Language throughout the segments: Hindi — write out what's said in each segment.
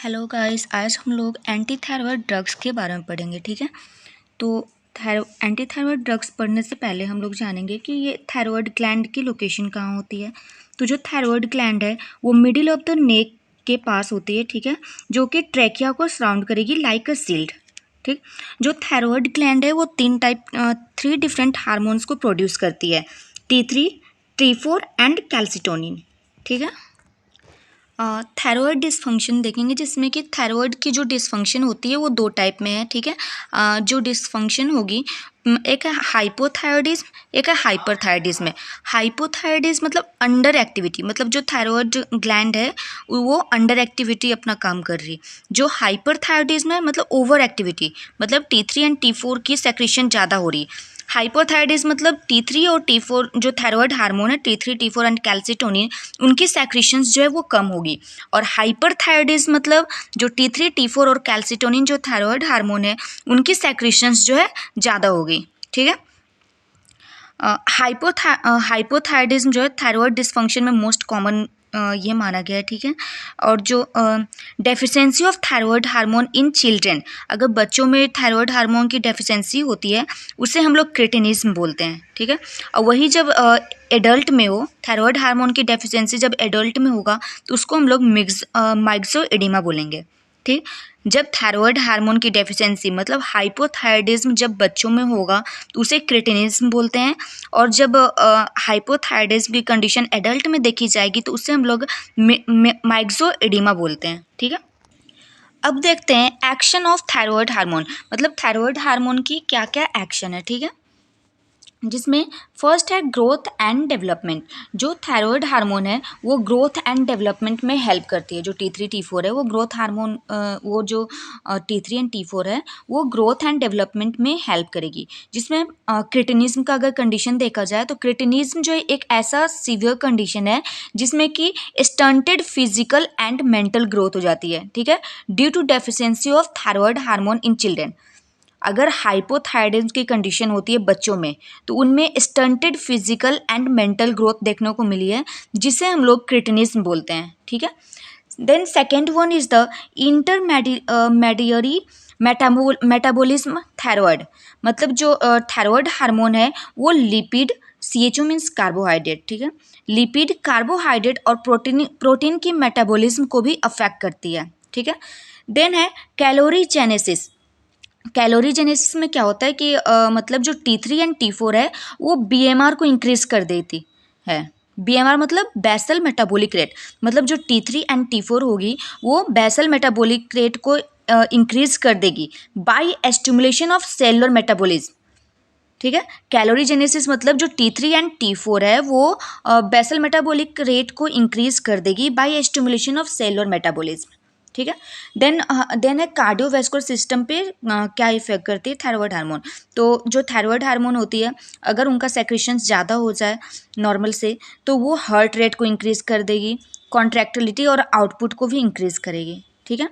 हेलो गाइस, आज हम लोग एंटी थायराइड ड्रग्स के बारे में पढ़ेंगे। ठीक है, तो एंटी थायराइड ड्रग्स पढ़ने से पहले हम लोग जानेंगे कि ये थायराइड ग्लैंड की लोकेशन कहाँ होती है। तो जो थायराइड ग्लैंड है वो मिडिल ऑफ द नेक के पास होती है। ठीक है, जो कि ट्रैकिया को सराउंड करेगी लाइक अ शील्ड। ठीक, जो थायराइड ग्लैंड है वो थ्री डिफरेंट हार्मोन्स को प्रोड्यूस करती है, T3, T4 एंड कैल्सिटोनिन। ठीक है, थायराइड डिसफंक्शन देखेंगे, जिसमें कि थायराइड की जो डिसफंक्शन होती है वो दो टाइप में है। ठीक है, जो डिसफंक्शन होगी, एक है हाइपोथायरॉयडिज्म, एक है हाइपरथायरॉयडिज्म। में हाइपोथायरॉयडिज्म मतलब अंडर एक्टिविटी, मतलब जो थायराइड ग्लैंड है वो अंडर एक्टिविटी अपना काम कर रही। जो हाइपरथायरॉयडिज्म है मतलब ओवर एक्टिविटी, मतलब T3 एंड T4 की सेक्रेशन ज़्यादा हो रही। हाइपोथायरॉयडिज्म मतलब T3 और T4 जो थायराइड हार्मोन है, T3, T4 एंड कैल्सिटोनिन, उनकी सेक्रेशंस जो है वो कम होगी। और हाइपरथायरॉयडिज्म मतलब जो T3, T4 और कैल्सिटोनिन जो थायराइड हार्मोन है, उनकी सेक्रेशंस जो है ज़्यादा होगी। ठीक है, हाइपोथायरॉयडिज्म जो है थायराइड डिसफंक्शन में मोस्ट कॉमन ये माना गया है। ठीक है, और जो deficiency of thyroid hormone in children, अगर बच्चों में थायराइड हार्मोन की डेफिशिएंसी होती है उसे हम लोग क्रेटिनिज्म बोलते हैं। ठीक है, और वही जब एडल्ट में हो, थायराइड हार्मोन की डेफिशिएंसी जब एडल्ट में होगा तो उसको हम लोग माइक्सोएडिमा बोलेंगे। ठीक, जब थायराइड हार्मोन की डेफिशिएंसी मतलब हाइपोथायरॉयडिज्म जब बच्चों में होगा तो उसे क्रेटिनिज्म बोलते हैं। और जब हाइपोथायरॉयडिज्म की कंडीशन एडल्ट में देखी जाएगी तो उसे हम लोग माइक्सोएडिमा बोलते हैं। ठीक है, अब देखते हैं एक्शन ऑफ थायराइड हार्मोन, मतलब थायराइड हार्मोन की क्या क्या एक्शन है। ठीक है, जिसमें फर्स्ट है ग्रोथ एंड डेवलपमेंट। जो थायराइड हार्मोन है वो ग्रोथ एंड डेवलपमेंट में हेल्प करती है। जो T3, T4 है वो ग्रोथ हार्मोन, वो जो T3 एंड T4 है वो ग्रोथ एंड डेवलपमेंट में हेल्प करेगी। जिसमें क्रिटिनिज्म का अगर कंडीशन देखा जाए तो क्रिटिनिज्म जो है एक ऐसा सीवियर कंडीशन है जिसमें कि stunted physical and mental growth हो जाती है। ठीक है, due to deficiency of thyroid hormone in children. अगर हाइपोथायरॉयडिज्म की कंडीशन होती है बच्चों में तो उनमें stunted physical and mental growth देखने को मिली है, जिसे हम लोग क्रिटिनिज्म बोलते हैं। ठीक है, then second one is the intermediary metabolism thyroid, मतलब जो थायराइड हार्मोन है वो लिपिड, CHO मीन्स कार्बोहाइड्रेट। ठीक है, लिपिड, कार्बोहाइड्रेट और प्रोटीन की मेटाबॉलिज्म को भी अफेक्ट करती है। ठीक है, देन है कैलोरी जेनेसिस। कैलोरी जेनेसिस में क्या होता है कि मतलब जो T3 एंड T4 है वो BMR को इंक्रीज कर देती है। BMR मतलब बेसल मेटाबॉलिक रेट, मतलब जो T3 एंड T4 होगी वो बेसल मेटाबॉलिक रेट को इंक्रीज कर देगी by stimulation of cellular metabolism. ठीक है, कैलोरी जेनेसिस मतलब जो T3 एंड T4 है वो बेसल मेटाबॉलिक रेट को इंक्रीज कर देगी by stimulation of cellular metabolism. ठीक है, देन है कार्डियोवैस्कुलर सिस्टम पे क्या इफेक्ट करती है थायराइड हार्मोन। तो जो थायराइड हार्मोन होती है अगर उनका सेक्रेशन ज़्यादा हो जाए नॉर्मल से तो वो हार्ट रेट को इंक्रीज कर देगी, कॉन्ट्रैक्टिलिटी और आउटपुट को भी इंक्रीज करेगी। ठीक है,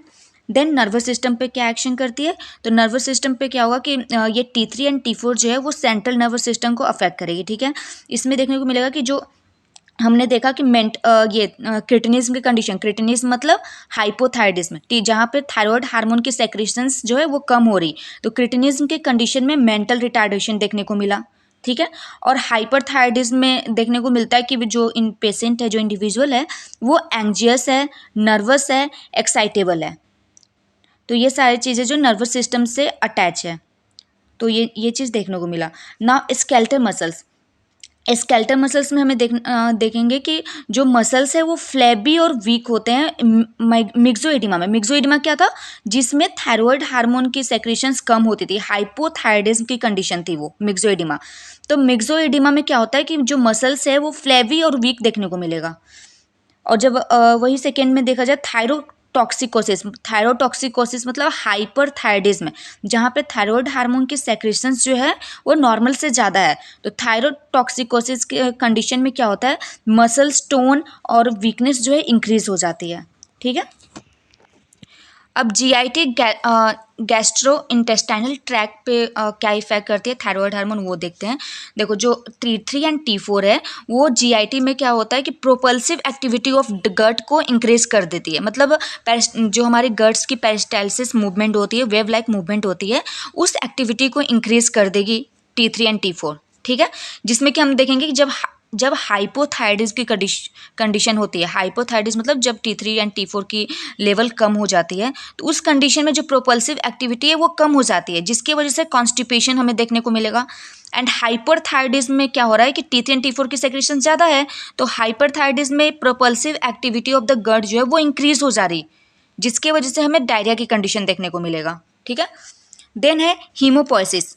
देन नर्वस सिस्टम पे क्या एक्शन करती है, तो नर्वस सिस्टम पे क्या होगा कि ये T3 एंड T4 जो है वो सेंट्रल नर्वस सिस्टम को अफेक्ट करेगी। ठीक है, इसमें देखने को मिलेगा कि जो हमने देखा कि ये क्रिटिनिज्म की कंडीशन, क्रिटिनिज्म मतलब हाइपोथायरॉयडिज्म, जहाँ पे थायराइड हार्मोन की सेक्रेशंस जो है वो कम हो रही, तो क्रिटिनिज्म के कंडीशन में मेंटल रिटार्डेशन देखने को मिला। ठीक है, और हाइपरथायरॉयडिज्म में देखने को मिलता है कि जो इन पेशेंट है, जो इंडिविजुअल है वो एंग्जियस है, नर्वस है, एक्साइटेबल है। तो ये सारी चीज़ें जो नर्वस सिस्टम से अटैच है, तो ये चीज़ देखने को मिला ना। स्केलेटल मसल्स, स्केलेटल मसल्स में हमें देखेंगे कि जो मसल्स है वो फ्लैबी और वीक होते हैं मिक्सोइडिमा में। मिक्सोइडिमा क्या था, जिसमें थायराइड हार्मोन की सेक्रेशंस कम होती थी, हाइपोथायरॉयडिज्म की कंडीशन थी वो मिक्सोइडिमा। तो मिक्सोइडिमा में क्या होता है कि जो मसल्स है वो फ्लैबी और वीक देखने को मिलेगा। और जब वही सेकेंड में देखा जाए थायरोटॉक्सिकोसिस, थायरोटॉक्सिकोसिस मतलब हाइपरथायरॉयडिज्म, जहाँ पे थायराइड हार्मोन की सेक्रेशंस जो है वो नॉर्मल से ज़्यादा है। तो थायरोटॉक्सिकोसिस के कंडीशन में क्या होता है, मसल टोन और वीकनेस जो है इंक्रीज हो जाती है। ठीक है, अब जीआईटी गैस्ट्रो इंटेस्टाइनल ट्रैक पे क्या इफेक्ट करती है थायराइड हार्मोन, वो देखते हैं। देखो जो T3 एंड T4 है वो जीआईटी में क्या होता है कि प्रोपल्सिव एक्टिविटी ऑफ गट को इंक्रीज कर देती है। मतलब जो हमारे गट्स की पेरिस्टालसिस मूवमेंट होती है, वेव लाइक मूवमेंट होती है, उस एक्टिविटी को इंक्रीज कर देगी T3 एंड T4, ठीक है। जिसमें कि हम देखेंगे कि जब हाइपोथायराइडिज्म की कंडीशन होती है, हाइपोथायराइडिज्म मतलब जब T3 एंड T4 की लेवल कम हो जाती है, तो उस कंडीशन में जो प्रोपल्सिव एक्टिविटी है वो कम हो जाती है, जिसकी वजह से कॉन्स्टिपेशन हमें देखने को मिलेगा। एंड हाइपरथायराइडिज्म में क्या हो रहा है कि T3 एंड T4 की सेक्रेशन ज़्यादा है, तो हाइपरथायराइडिज्म में propulsive activity of the gut जो है वो इंक्रीज हो जा रही, जिसकी वजह से हमें डायरिया की कंडीशन देखने को मिलेगा, ठीक है। देन है हीमोपोइसिस।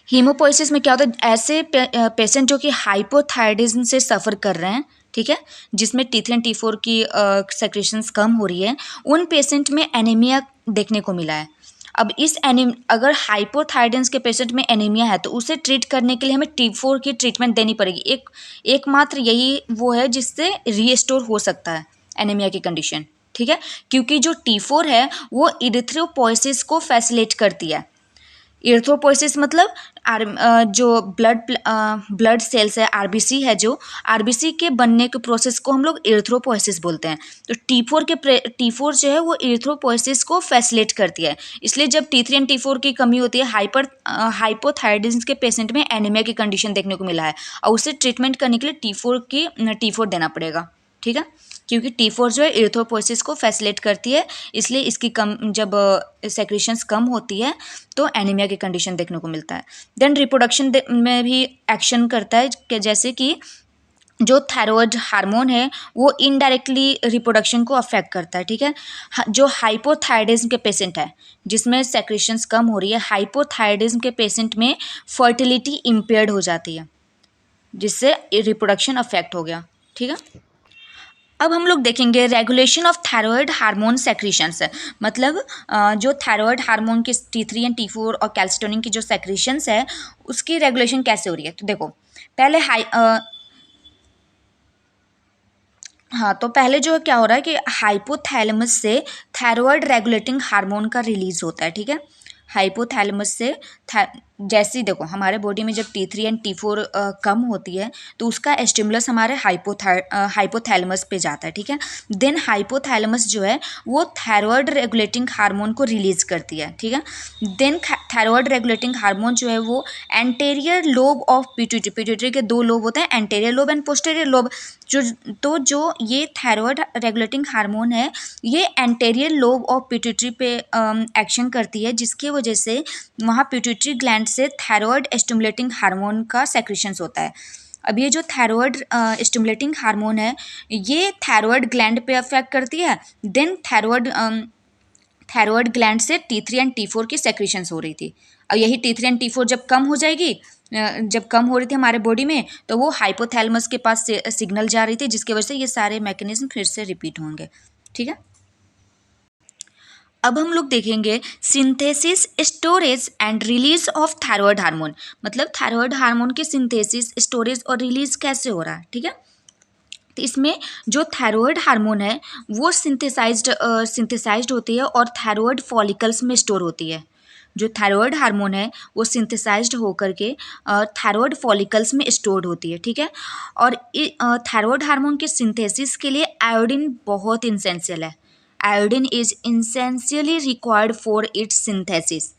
हीमोपोइसिस में क्या होता है, ऐसे पेशेंट जो कि हाइपोथायराइडिज्म से सफ़र कर रहे हैं, ठीक है, जिसमें T3 एंड T4 की सेक्रेशंस कम हो रही है, उन पेशेंट में एनीमिया देखने को मिला है। अब अगर हाइपोथायराइडिज्म के पेशेंट में एनीमिया है तो उसे ट्रीट करने के लिए हमें T4 की ट्रीटमेंट देनी पड़ेगी। एकमात्र यही वो है जिससे रीस्टोर हो सकता है एनीमिया की कंडीशन, ठीक है, क्योंकि जो T4 है वो इरिथ्रोपोइसिस को फैसिलिटेट करती है। इरिथ्रोपोइसिस मतलब जो ब्लड सेल्स है, आरबीसी है, जो आरबीसी के बनने के प्रोसेस को हम लोग इरिथ्रोपोइसिस बोलते हैं। तो T4 जो है वो इरिथ्रोपोइसिस को फैसिलिटेट करती है। इसलिए जब T3 एंड T4 की कमी होती है, हाइपोथायराइडिज्म के पेशेंट में एनीमिया की कंडीशन देखने को मिला है, और उसे ट्रीटमेंट करने के लिए T4 देना पड़ेगा, ठीक है, क्योंकि T4 जो है इरिथ्रोपोइसिस को फैसिलिटेट करती है। इसलिए इसकी जब सेक्रेशंस कम होती है तो एनीमिया की कंडीशन देखने को मिलता है। देन रिप्रोडक्शन में भी एक्शन करता है कि जैसे कि जो थायराइड हार्मोन है वो इनडायरेक्टली रिप्रोडक्शन को अफेक्ट करता है, ठीक है। जो हाइपोथायराइडिज्म के पेशेंट है जिसमें सेक्रेशंस कम हो रही है, हाइपोथायराइडिज्म के पेशेंट में फर्टिलिटी इम्पेयर्ड हो जाती है, जिससे रिप्रोडक्शन अफेक्ट हो गया, ठीक है। अब हम लोग देखेंगे regulation of thyroid hormone secretions है। मतलब जो थायराइड हार्मोन के T3 एंड T4 और कैल्सिटोनिन की जो सेक्रीशंस है उसकी रेगुलेशन कैसे हो रही है। तो देखो पहले तो पहले जो क्या हो रहा है कि हाइपोथैलेमस से थायराइड रेगुलेटिंग हार्मोन का रिलीज होता है, ठीक है। हाइपोथैलेमस से जैसे ही देखो हमारे बॉडी में जब T3 एंड T4 कम होती है तो उसका स्टिमुलस हमारे हाइपोथैलेमस पे जाता है, ठीक है। देन हाइपोथैलेमस जो है वो थायराइड रेगुलेटिंग हार्मोन को रिलीज करती है, ठीक है। देन थायराइड रेगुलेटिंग हार्मोन जो है वो एंटेरियर लोब ऑफ पिट्यूटरी के दो लोब होते हैं, anterior lobe and posterior lobe. जो ये थायराइड रेगुलेटिंग हार्मोन है ये एंटेरियर लोब ऑफ पिट्यूटरी पे एक्शन करती है, जिसकी वजह से वहाँ पिट्यूटरी ग्लैंड से थायराइड स्टिमुलेटिंग हार्मोन का सेक्रेशंस होता है। अब ये जो थायराइड स्टिमुलेटिंग हार्मोन है ये थायराइड ग्लैंड पे अफेक्ट करती है। देन थायराइड ग्लैंड से T3 एंड T4 की सेक्रेशंस हो रही थी। अब यही T3 एंड T4 जब कम हो जाएगी, जब कम हो रही थी हमारे बॉडी में, तो वो हाइपोथैलेमस के पास सिग्नल जा रही थी, जिसकी वजह से ये सारे मैकेनिज्म फिर से रिपीट होंगे, ठीक है। अब हम लोग देखेंगे synthesis, storage and release of thyroid hormone. मतलब थायराइड हार्मोन के सिंथेसिस, स्टोरेज और रिलीज कैसे हो रहा है, ठीक है। तो इसमें जो थायराइड हार्मोन है वो सिंथेसाइज्ड होती है और थायराइड फॉलिकल्स में स्टोर होती है। जो थायराइड हार्मोन है वो सिंथेसाइज्ड होकर के थायराइड फॉलिकल्स में स्टोर्ड होती है, ठीक है। और थायराइड हार्मोन के सिंथेसिस के लिए आयोडीन बहुत इसेंशियल है। Iodine is essentially required for its synthesis.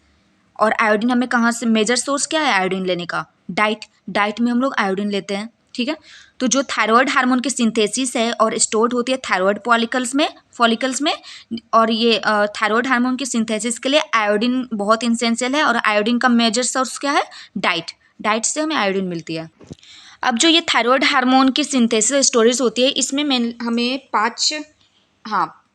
और आयोडीन हमें कहाँ से, मेजर सोर्स क्या है आयोडीन लेने का, डाइट में हम लोग आयोडीन लेते हैं, ठीक है। तो जो थायराइड हार्मोन की सिंथेसिस है और स्टोर्ड होती है थायराइड फॉलिकल्स में, और ये थायराइड हार्मोन की सिंथेसिस के लिए आयोडीन बहुत इसेंशियल है। और आयोडीन का मेजर सोर्स क्या है, डाइट से हमें आयोडीन मिलती है। अब जो ये थायराइड हार्मोन की सिंथेसिस स्टोरेज होती है इसमें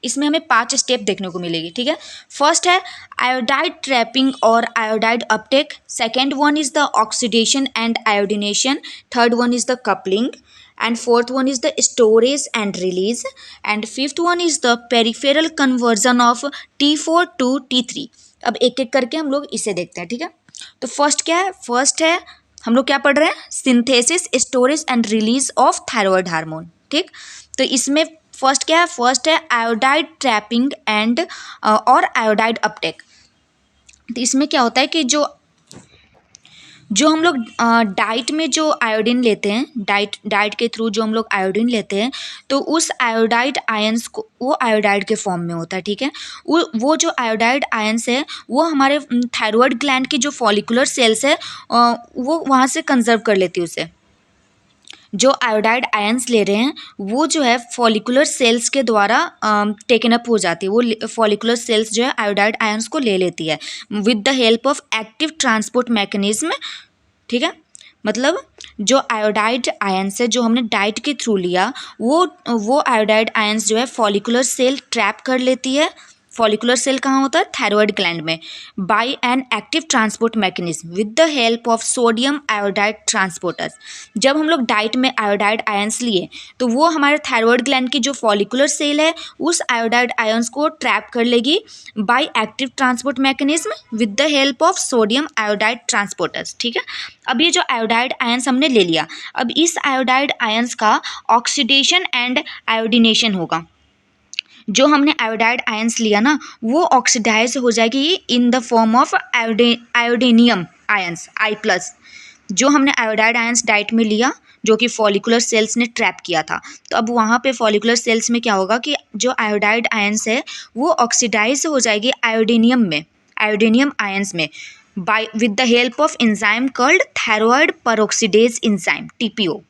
इसमें हमें 5 स्टेप देखने को मिलेगी, ठीक है। फर्स्ट है आयोडाइड ट्रैपिंग और iodide Uptake. Second one is the oxidation and iodination. Third one is the coupling and fourth one is the storage and release and fifth one is the peripheral conversion of T4 to T3। अब एक एक करके हम लोग इसे देखते हैं, ठीक है। तो फर्स्ट है हम लोग क्या पढ़ रहे हैं, synthesis, storage and release of thyroid hormone, ठीक। तो इसमें फर्स्ट क्या है, फर्स्ट है आयोडाइड ट्रैपिंग एंड और आयोडाइड अपटेक। तो इसमें क्या होता है कि जो हम लोग डाइट में जो आयोडीन लेते हैं, डाइट के थ्रू जो हम लोग आयोडीन लेते हैं, तो उस आयोडाइड आयंस को, वो आयोडाइड के फॉर्म में होता है, ठीक है। वो जो आयोडाइड आयंस है वो हमारे थायराइड ग्लैंड की जो फॉलिकुलर सेल्स है वो वहाँ से कंजर्व कर लेती है उसे। जो आयोडाइड आयंस ले रहे हैं वो जो है फॉलिकुलर सेल्स के द्वारा टेकन अप हो जाती है, वो फॉलिकुलर सेल्स जो है आयोडाइड आयंस को ले लेती है with the help of active transport mechanism, ठीक है। मतलब जो आयोडाइड आयंस है जो हमने डाइट के थ्रू लिया, वो आयोडाइड आयंस जो है फॉलिकुलर सेल ट्रैप कर लेती है। फॉलिकुलर सेल कहाँ होता है, थायराइड ग्लैंड में, by an active transport mechanism with the help of sodium iodide transporters. जब हम लोग डाइट में आयोडाइड आयंस लिए तो वो हमारे थायराइड ग्लैंड की जो फॉलिकुलर सेल है उस आयोडाइड आयंस को ट्रैप कर लेगी by active transport mechanism with the help of sodium iodide transporters, ठीक है। अब ये जो आयोडाइड आयंस हमने ले लिया, अब इस आयोडाइड आयंस का ऑक्सीडेशन एंड आयोडीनेशन होगा। जो हमने आयोडाइड आयंस लिया ना वो ऑक्सीडाइज हो जाएगी in the form of iodinium ions I+। जो हमने आयोडाइड आयंस डाइट में लिया जो कि फॉलिकुलर सेल्स ने ट्रैप किया था, तो अब वहाँ पे फॉलिकुलर सेल्स में क्या होगा कि जो आयोडाइड आयंस है वो ऑक्सीडाइज हो जाएगी आयोडीनियम में, आयोडीनियम आयंस में, by with the help of enzyme called thyroid peroxidase enzyme TPO।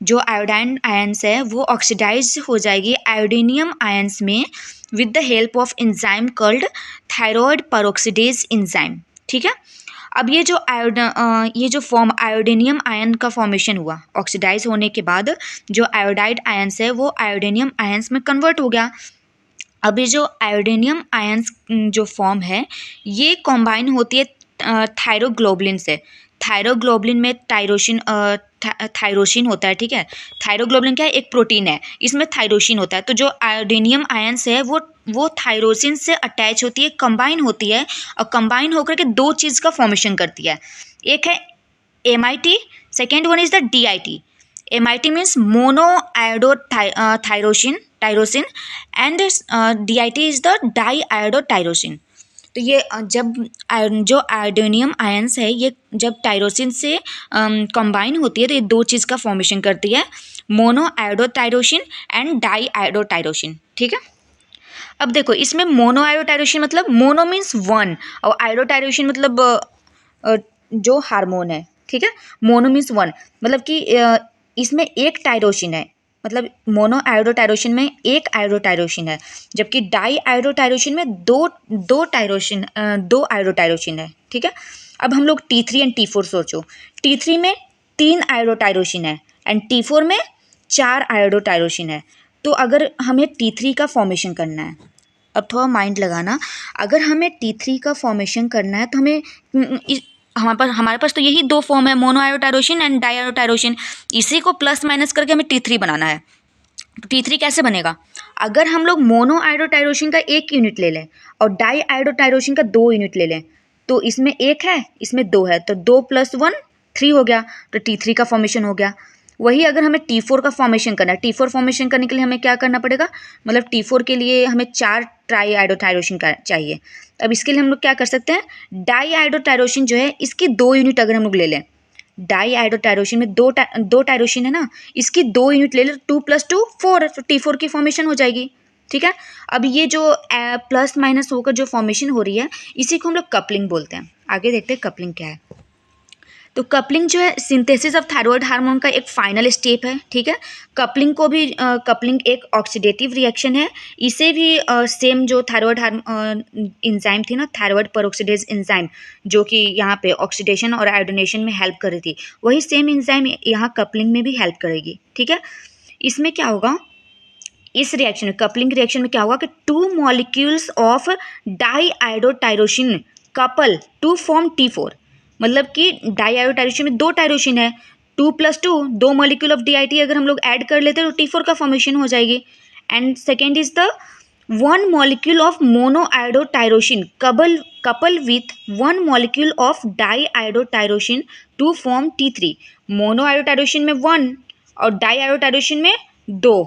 जो आयोडाइन आयंस है वो ऑक्सीडाइज हो जाएगी आयोडीनियम आयंस में with the help of enzyme called thyroid peroxidase enzyme, ठीक है। अब ये जो फॉर्म आयोडीनियम आयन का फॉर्मेशन हुआ ऑक्सीडाइज होने के बाद, जो आयोडाइड आयंस है वो आयोडीनियम आयंस में कन्वर्ट हो गया। अब ये जो आयोडीनियम आयंस जो फॉर्म है ये कॉम्बाइन होती है थायरोग्लोबुलिन से। थायरोग्लोबुलिन में थायरोसिन होता है, ठीक है। थायरोग्लोबुलिन क्या है, एक प्रोटीन है, इसमें थायरोसिन होता है। तो जो आयोडीनियम आयंस है वो थायरोसिन से अटैच होती है, कंबाइन होती है, और कंबाइन होकर के दो चीज़ का फॉर्मेशन करती है। एक है MIT, second one is the DIT। MIT means mono iodo tyrosine and DIT is the di iodo tyrosine. तो ये जो आयोडीनियम आयंस है ये जब टायरोसिन से कंबाइन होती है तो ये दो चीज़ का फॉर्मेशन करती है, mono iodo tyrosine and di iodo tyrosine, ठीक है। अब देखो इसमें मोनो आयोडो टायरोसिन मतलब मोनो मीन्स वन और आयोडो टायरोसिन मतलब जो हार्मोन है, ठीक है। मोनो मीन्स वन मतलब कि इसमें एक टायरोसिन है, मतलब मोनो आयोडोटायरोसिन में एक आयोडोटायरोसिन है, जबकि डाई आयोडोटायरोसिन में दो आयोडोटायरोसिन है, ठीक है। अब हम लोग T3 एंड T4 सोचो, T3 में 3 आयोडोटायरोसिन है एंड T4 में 4 आयोडोटायरोसिन है। तो अगर हमें T3 का फॉर्मेशन करना है, अब थोड़ा माइंड लगाना, अगर हमें T3 का फॉर्मेशन करना है तो हमारे पास तो यही दो फॉर्म है, मोनो आयोडोटायरोसिन एंड डाई आयोडोटायरोसिन, इसी को प्लस माइनस करके हमें T3 बनाना है। तो T3 कैसे बनेगा, अगर हम लोग मोनो आयोडोटायरोसिन का 1 यूनिट ले लें और डाई आयोडोटायरोसिन का 2 यूनिट ले लें, तो इसमें 1 है इसमें 2 है, तो 2 + 1 3 हो गया, तो T3 का फॉर्मेशन हो गया। वही अगर हमें T4 का फॉर्मेशन करना है, T4 फॉर्मेशन करने के लिए हमें क्या करना पड़ेगा, मतलब T4 के लिए हमें 4 ट्राई आयोडोटायरोसिन का चाहिए। अब इसके लिए हम लोग क्या कर सकते हैं, डाई आयोडोटायरोसिन जो है इसकी 2 यूनिट अगर हम लोग ले लें, डाई आयोडोटायरोसिन में दो टायरोसिन है ना, इसकी 2 यूनिट ले लें, 2 + 2 4, तो T4 की फॉर्मेशन हो जाएगी, ठीक है। अब ये जो प्लस माइनस होकर जो फॉर्मेशन हो रही है इसी को हम लोग कपलिंग बोलते हैं। आगे देखते हैं कपलिंग क्या है। तो कपलिंग जो है सिंथेसिस ऑफ थायराइड हार्मोन का एक फाइनल स्टेप है, ठीक है। कपलिंग एक ऑक्सीडेटिव रिएक्शन है, इसे भी सेम जो थायराइड एंजाइम थी ना, थायराइड पेरोक्सीडेज एंजाइम, जो कि यहाँ पे ऑक्सीडेशन और आयोडीनेशन में हेल्प कर रही थी, वही सेम एंजाइम यहाँ कपलिंग में भी हेल्प करेगी, ठीक है। इसमें क्या होगा, इस रिएक्शन में कपलिंग रिएक्शन में क्या होगा कि 2 molecules of di iodotyrosine couple to form T4, मतलब कि डाई आयोडोटायरोसिन में 2 टायरोसिन है, 2 + 2 2 मॉलिक्यूल ऑफ DIT अगर हम लोग ऐड कर लेते हैं तो T4 का फॉर्मेशन हो जाएगी। And second is the 1 molecule of mono iodotyrosine couple with 1 molecule of di iodotyrosine to form T3। Mono iodotyrosine में 1 और डाई आयोडोटायरोसिन में 2,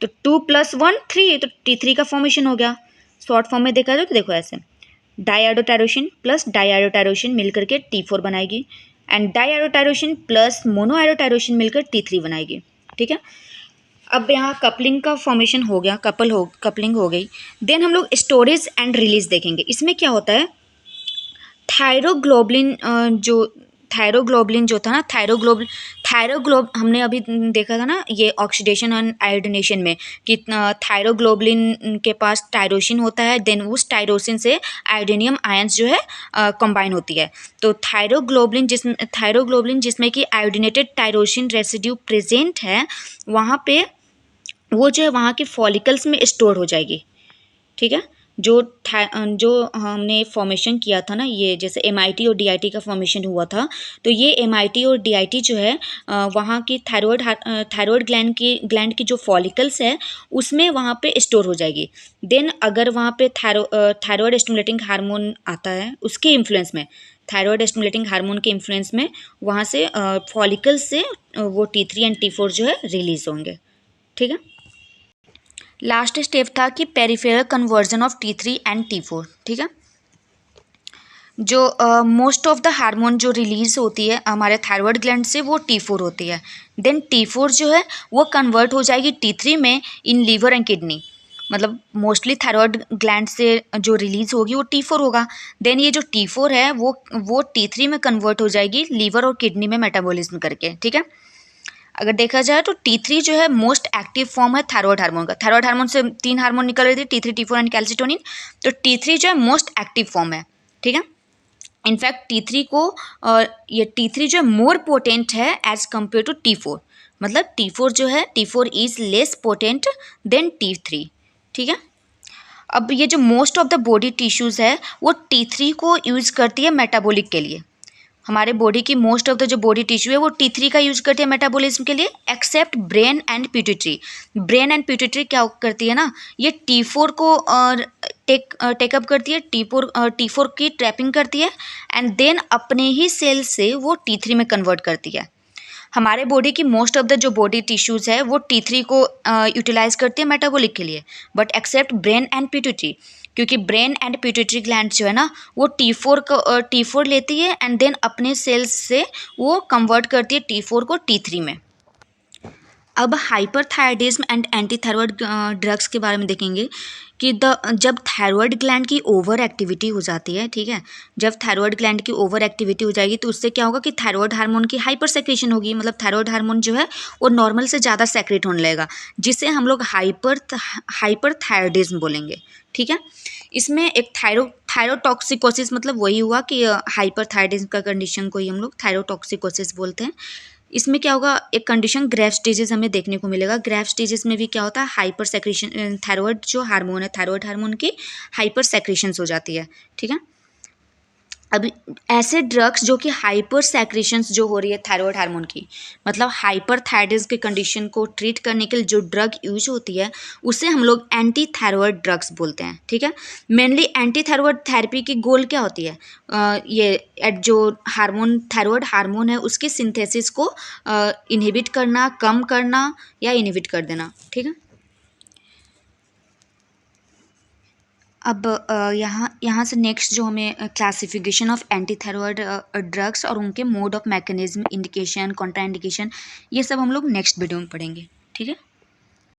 तो 2 + 1 3, तो T3 का फॉर्मेशन हो गया। शॉर्ट फॉर्म में देखा जाए तो देखो ऐसे, डाईआयोडोटायरोसिन प्लस डाईआयोडोटायरोसिन मिलकर के T4 बनाएगी, एंड डाईआयोडोटायरोसिन प्लस मोनोआयोडोटायरोसिन मिलकर T3 बनाएगी। ठीक है, अब यहाँ कपलिंग का फॉर्मेशन हो गया, कपलिंग हो गई। देन हम लोग स्टोरेज एंड रिलीज देखेंगे। इसमें क्या होता है, थायरोग्लोबुलिन जो था ना, थायरोग्लोब हमने अभी देखा था ना, ये ऑक्सीडेशन एंड आयोडीनेशन में कि थायरोग्लोबुलिन के पास टायरोसिन होता है, देन उस टायरोसिन से आयोडीनियम आयंस जो है कंबाइन होती है। तो थायरोग्लोबुलिन जिसमें कि आयोडीनेटेड टायरोसिन रेसिड्यू प्रेजेंट है, वहाँ पे वो जो है वहाँ के फॉलिकल्स में स्टोर हो जाएगी। ठीक है, जो हमने फॉर्मेशन किया था ना, ये जैसे MIT और DIT का फॉर्मेशन हुआ था, तो ये MIT और DIT जो है वहाँ की थायरॉयड ग्लैंड की जो फॉलिकल्स है उसमें वहाँ पे स्टोर हो जाएगी। देन अगर वहाँ पे थायरॉयड स्टिमुलेटिंग हार्मोन आता है, उसके इन्फ्लुएंस में, थायरॉयड स्टिमुलेटिंग हार्मोन के इन्फ्लुएंस में वहाँ से फॉलिकल्स से वो T3 एंड T4 जो है रिलीज होंगे। ठीक है, लास्ट स्टेप था कि peripheral conversion of T3 and T4। ठीक है, जो मोस्ट ऑफ द हार्मोन जो रिलीज होती है हमारे थायरॉयड ग्लैंड से, वो T4 होती है। देन T4 जो है वो कन्वर्ट हो जाएगी T3 में इन लीवर एंड किडनी। मतलब मोस्टली थायरॉयड ग्लैंड से जो रिलीज होगी वो T4 होगा। देन ये जो T4 है वो T3 में कन्वर्ट हो जाएगी लीवर और किडनी में मेटाबॉलिज्म करके। ठीक है, अगर देखा जाए तो T3 जो है मोस्ट एक्टिव फॉर्म है थायरॉयड हार्मोन का। थायरॉयड हार्मोन से 3 हार्मोन निकल रही थी, T3, T4 एंड कैल्सिटोनिन। तो T3 जो है मोस्ट एक्टिव फॉर्म है। ठीक है, इनफैक्ट T3 को ये T3 जो है मोर पोटेंट है एज कम्पेयर टू T4। मतलब T4 जो है, T4 is less potent then T3। ठीक है, अब ये जो most of the body tissues है वो T3 को यूज़ करती है मेटाबॉलिक के लिए। हमारे बॉडी की मोस्ट ऑफ द जो बॉडी टिश्यू है वो T3 का यूज करती है मेटाबॉलिज्म के लिए, except brain and pituitary. Brain and pituitary क्या करती है ना, ये T4 को टेकअप करती है, T4 की ट्रैपिंग करती है, एंड देन अपने ही सेल से वो T3 में कन्वर्ट करती है। हमारे बॉडी की मोस्ट ऑफ द जो बॉडी टिश्यूज़ है वो T3 को यूटिलाइज करती है मेटाबॉलिक के लिए, but except brain and pituitary, क्योंकि ब्रेन एंड पिट्यूटरी ग्लैंड जो है ना वो T4 लेती है, एंड देन अपने सेल्स से वो कन्वर्ट करती है T4 को T3 में। अब hyperthyroidism and anti thyroid drugs के बारे में देखेंगे कि जब थायरॉयड ग्लैंड की ओवर एक्टिविटी हो जाती है। ठीक है, जब थायरॉयड ग्लैंड की ओवर एक्टिविटी हो जाएगी तो उससे क्या होगा कि थायरॉयड हार्मोन की हाइपर सेक्रेशन होगी। मतलब थायरॉयड हार्मोन जो है वो नॉर्मल से ज़्यादा सेक्रेट होने लगेगा, जिसे हम लोग हाइपरथायरॉयडिज्म बोलेंगे। ठीक है, इसमें एक थायरोटॉक्सिकोसिस, मतलब वही हुआ कि हाइपरथायरॉयडिज्म का कंडीशन को ही हम लोग थायरोटॉक्सिकोसिस बोलते हैं। इसमें क्या होगा, एक कंडीशन ग्रेव स्टेजेस हमें देखने को मिलेगा। ग्रेव स्टेजेस में भी क्या होता है, हाइपर सेक्रेशन, थायरॉयड जो हार्मोन है, थायरॉयड हार्मोन की हाइपर सेक्रेशंस हो जाती है। ठीक है, अब ऐसे ड्रग्स जो कि हाइपर सेक्रेशंस जो हो रही है थायरॉयड हार्मोन की, मतलब हाइपर थायरॉयडिज्म की कंडीशन को ट्रीट करने के लिए जो ड्रग यूज होती है उसे हम लोग एंटी थायरॉयड ड्रग्स बोलते हैं। ठीक है, मेनली एंटी थायरॉयड थेरेपी की गोल क्या होती है, ये जो थायरॉयड हार्मोन है उसकी सिंथेसिस को इनहिबिट करना, कम करना या इनहिबिट कर देना। ठीक है, अब यहाँ से नेक्स्ट जो हमें classification of anti thyroid drugs और उनके mode of mechanism, indication, Contra indication, ये सब हम लोग नेक्स्ट वीडियो में पढ़ेंगे। ठीक है।